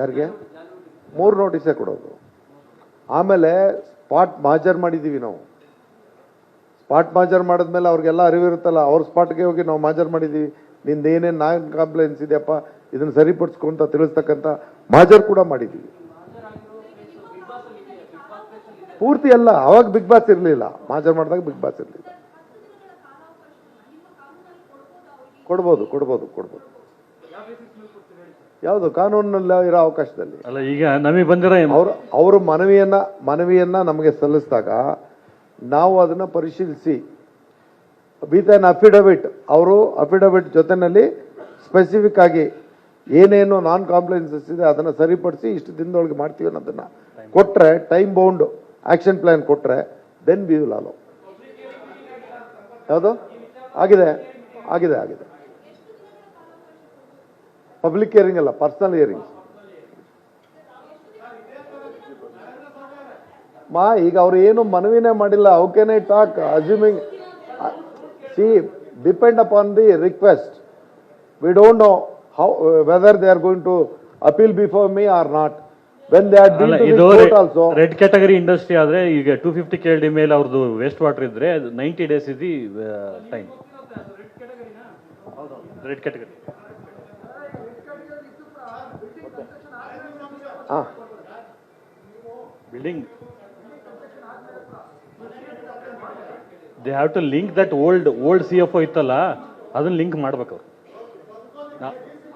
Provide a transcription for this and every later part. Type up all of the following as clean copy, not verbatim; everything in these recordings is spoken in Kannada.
ಯಾರಿಗೆ 3 ನೋಟಿಸೇ ಕೊಡೋದು. ಆಮೇಲೆ ಸ್ಪಾಟ್ ಮಾಜರ್ ಮಾಡಿದ್ದೀವಿ ನಾವು. ಸ್ಪಾಟ್ ಮಾಜರ್ ಮಾಡಿದ್ಮೇಲೆ ಅವ್ರಿಗೆಲ್ಲ ಅರಿವಿರುತ್ತಲ್ಲ, ಅವ್ರ ಸ್ಪಾಟ್ಗೆ ಹೋಗಿ ನಾವು ಮಾಜರ್ ಮಾಡಿದ್ದೀವಿ, ನಿಂದ ಏನೇನು ನಾನ್ ಕಾಂಪ್ಲೇನ್ಸ್ ಇದೆಯಪ್ಪ ಇದನ್ನು ಸರಿಪಡಿಸ್ಕೊಂತ ತಿಳಿಸ್ತಕ್ಕಂಥ ಮಾಜರ್ ಕೂಡ ಮಾಡಿದ್ದೀವಿ. ಪೂರ್ತಿ ಅಲ್ಲ, ಅವಾಗ ಬಿಗ್ ಬಾಸ್ ಇರಲಿಲ್ಲ, ಮಾಜರ್ ಮಾಡಿದಾಗ ಬಿಗ್ ಬಾಸ್ ಇರಲಿಲ್ಲ. ಕೊಡ್ಬೋದು ಕೊಡ್ಬೋದು ಕೊಡ್ಬೋದು. ಯಾವುದು ಕಾನೂನಿನಲ್ಲಿ ಇರೋ ಅವಕಾಶದಲ್ಲಿ ಅಲ್ಲ. ಈಗ ನಮಗೆ ಬಂದಿರೋ ಅವರು ಮನವಿಯನ್ನ ನಮಗೆ ಸಲ್ಲಿಸಿದಾಗ ನಾವು ಅದನ್ನ ಪರಿಶೀಲಿಸಿ ವಿತ್ ಆನ್ ಅಫಿಡವಿಟ್, ಅವರು ಅಫಿಡವಿಟ್ ಜೊತೆನಲ್ಲಿ ಸ್ಪೆಸಿಫಿಕ್ ಆಗಿ ಏನೇನು ನಾನ್ ಕಾಂಪ್ಲೈನ್ಸಸ್ ಇದೆ ಅದನ್ನ ಸರಿಪಡಿಸಿ ಇಷ್ಟು ದಿನದೊಳಗೆ ಮಾಡ್ತೀವಿ ಅನ್ನೋದನ್ನ ಕೊಟ್ರೆ, ಟೈಮ್ ಬೌಂಡ್ ಆಕ್ಷನ್ ಪ್ಲಾನ್ ಕೊಟ್ರೆ, ದೆನ್ ವಿ ವಿಲ್ ಅಲೋ. ಯಾವುದು ಆಗಿದೆ ಆಗಿದೆ ಆಗಿದೆ. ಪಬ್ಲಿಕ್ ಹಿಯರಿಂಗ್ ಅಲ್ಲ, ಪರ್ಸನಲ್ ಹಿಯರಿಂಗ್. ಈಗ ಅವ್ರು ಏನು ಮನವಿನೇ ಮಾಡಿಲ್ಲ. How can I talk assuming? See, depend upon the request. We don't know how whether they are going to appeal before me or not. When they are been to the court also. Red category industry ಆದ್ರೆ ಈಗ 250 KLD ಮೇಲೆ ಅವ್ರದ್ದು ವೇಸ್ಟ್ ವಾಟರ್ ಇದ್ರೆ 90 days ಇದೆ time. Red category building, they have to link that old CFO ಇತ್ತಲ್ಲ, ಅದನ್ನ ಲಿಂಕ್ ಮಾಡ್ಬೇಕು ಅವರು.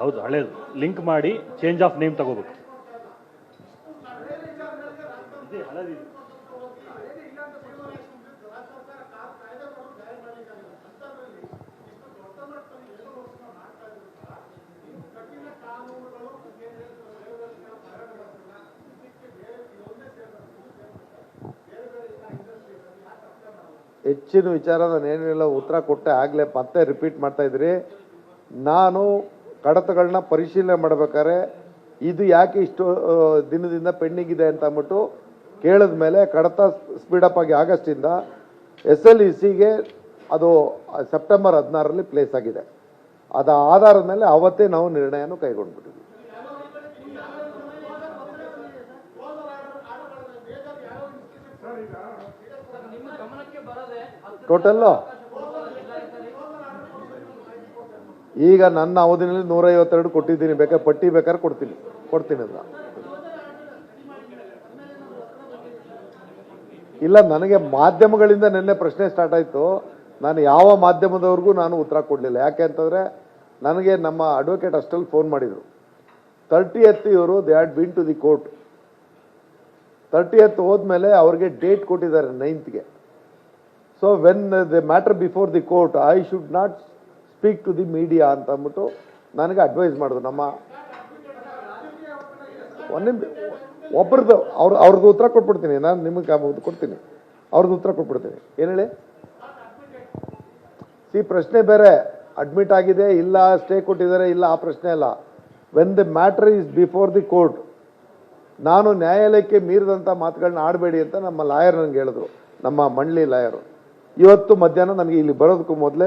ಹೌದು, ಹಳೇದು ಲಿಂಕ್ ಮಾಡಿ ಚೇಂಜ್ ಆಫ್ ನೇಮ್ ತಗೋಬೇಕು. ಹೆಚ್ಚಿನ ವಿಚಾರ ನಾನೇನಿಲ್ಲ, ಉತ್ತರ ಕೊಟ್ಟೆ ಆಗಲೇ, ಮತ್ತೆ ರಿಪೀಟ್ ಮಾಡ್ತಾ ಇದ್ರಿ. ನಾನು ಕಡತಗಳನ್ನ ಪರಿಶೀಲನೆ ಮಾಡ್ಬೇಕಾದ್ರೆ ಇದು ಯಾಕೆ ಇಷ್ಟು ದಿನದಿಂದ ಪೆಂಡಿಂಗ್ ಇದೆ ಅಂತ ಅಂದ್ಬಿಟ್ಟು ಕೇಳಿದ ಮೇಲೆ ಕಡತ ಸ್ಪೀಡಪ್ ಆಗಿ ಆಗಸ್ಟಿಂದ SLECಗೆ ಅದು ಸೆಪ್ಟೆಂಬರ್ 16ರಲ್ಲಿ ಪ್ಲೇಸ್ ಆಗಿದೆ. ಅದ ಆಧಾರದ ಮೇಲೆ ಅವತ್ತೇ ನಾವು ನಿರ್ಣಯನೂ ಕೈಗೊಂಡ್ಬಿಟ್ಟಿದ್ವಿ. ಟೋಟಲ್ಲು ಈಗ ನನ್ನ ಅವಧಿನಲ್ಲಿ 152 ಕೊಟ್ಟಿದ್ದೀನಿ. ಬೇಕಾದ್ರೆ ಪಟ್ಟಿ ಬೇಕಾದ್ರೆ ಕೊಡ್ತೀನಿ ಅಂತ. ಇಲ್ಲ, ನನಗೆ ಮಾಧ್ಯಮಗಳಿಂದ ನಿನ್ನೆ ಪ್ರಶ್ನೆ ಸ್ಟಾರ್ಟ್ ಆಯಿತು. ನಾನು ಯಾವ ಮಾಧ್ಯಮದವ್ರಿಗೂ ನಾನು ಉತ್ತರ ಕೊಡಲಿಲ್ಲ. ಯಾಕೆ ಅಂತಂದರೆ ನನಗೆ ನಮ್ಮ ಅಡ್ವೊಕೇಟ್ ಅಷ್ಟಲ್ಲಿ ಫೋನ್ ಮಾಡಿದರು. 30th ಇವರು they had been to the court. 30th ಹೋದ್ಮೇಲೆ ಅವ್ರಿಗೆ ಡೇಟ್ ಕೊಟ್ಟಿದ್ದಾರೆ 9th. So when the matter before the court I should not speak to the media ಅಂತ ಅಂದ್ಬಿಟ್ಟು ನನಗೆ ಅಡ್ವೈಸ್ ಮಾಡಿದ್ರು. ನಮ್ಮ ಒಬ್ಬರದ್ದು ಅವ್ರದ್ದು ಉತ್ತರ ಕೊಟ್ಬಿಡ್ತೀನಿ. ನಾನು ನಿಮಗೆ ಕೊಡ್ತೀನಿ, ಅವ್ರದ್ದು ಉತ್ತರ ಕೊಟ್ಬಿಡ್ತೀನಿ. ಏನು ಹೇಳಿ? ಪ್ರಶ್ನೆ ಬೇರೆ, ಅಡ್ಮಿಟ್ ಆಗಿದೆ ಇಲ್ಲ, ಸ್ಟೇ ಕೊಟ್ಟಿದ್ದಾರೆ ಇಲ್ಲ, ಆ ಪ್ರಶ್ನೆ ಅಲ್ಲ. When the matter is before the court, ನಾನು ನ್ಯಾಯಾಲಯಕ್ಕೆ ಮೀರಿದಂಥ ಮಾತುಗಳನ್ನ ಆಡಬೇಡಿ ಅಂತ ನಮ್ಮ ಲಾಯರ್ ನನಗೆ ಹೇಳಿದ್ರು, ನಮ್ಮ ಮಂಡಳಿ ಲಾಯರು. ಇವತ್ತು ಮಧ್ಯಾಹ್ನ ನನಗೆ ಇಲ್ಲಿ ಬರೋದಕ್ಕೂ ಮೊದಲೇ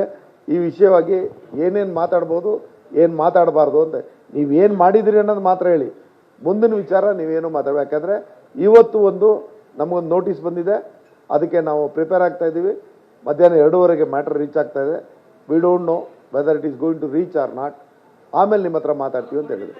ಈ ವಿಷಯವಾಗಿ ಏನೇನು ಮಾತಾಡ್ಬೋದು, ಏನು ಮಾತಾಡಬಾರ್ದು ಅಂತ, ನೀವೇನು ಮಾಡಿದಿರಿ ಅನ್ನೋದು ಮಾತ್ರ ಹೇಳಿ, ಮುಂದಿನ ವಿಚಾರ ನೀವೇನು ಮಾತಾಡಬೇಕು. ಯಾಕಂದರೆ ಇವತ್ತು ನಮಗೊಂದು ನೋಟಿಸ್ ಬಂದಿದೆ, ಅದಕ್ಕೆ ನಾವು ಪ್ರಿಪೇರ್ ಆಗ್ತಾ ಇದ್ದೀವಿ. ಮಧ್ಯಾಹ್ನ 2:30ಗೆ ಮ್ಯಾಟರ್ ರೀಚ್ ಆಗ್ತಾ ಇದೆ. We don't know whether it is going to reach or not. ಆಮೇಲೆ ನಿಮ್ಮ ಹತ್ರ ಮಾತಾಡ್ತೀವಿ ಅಂತ ಹೇಳಿದ್ರು.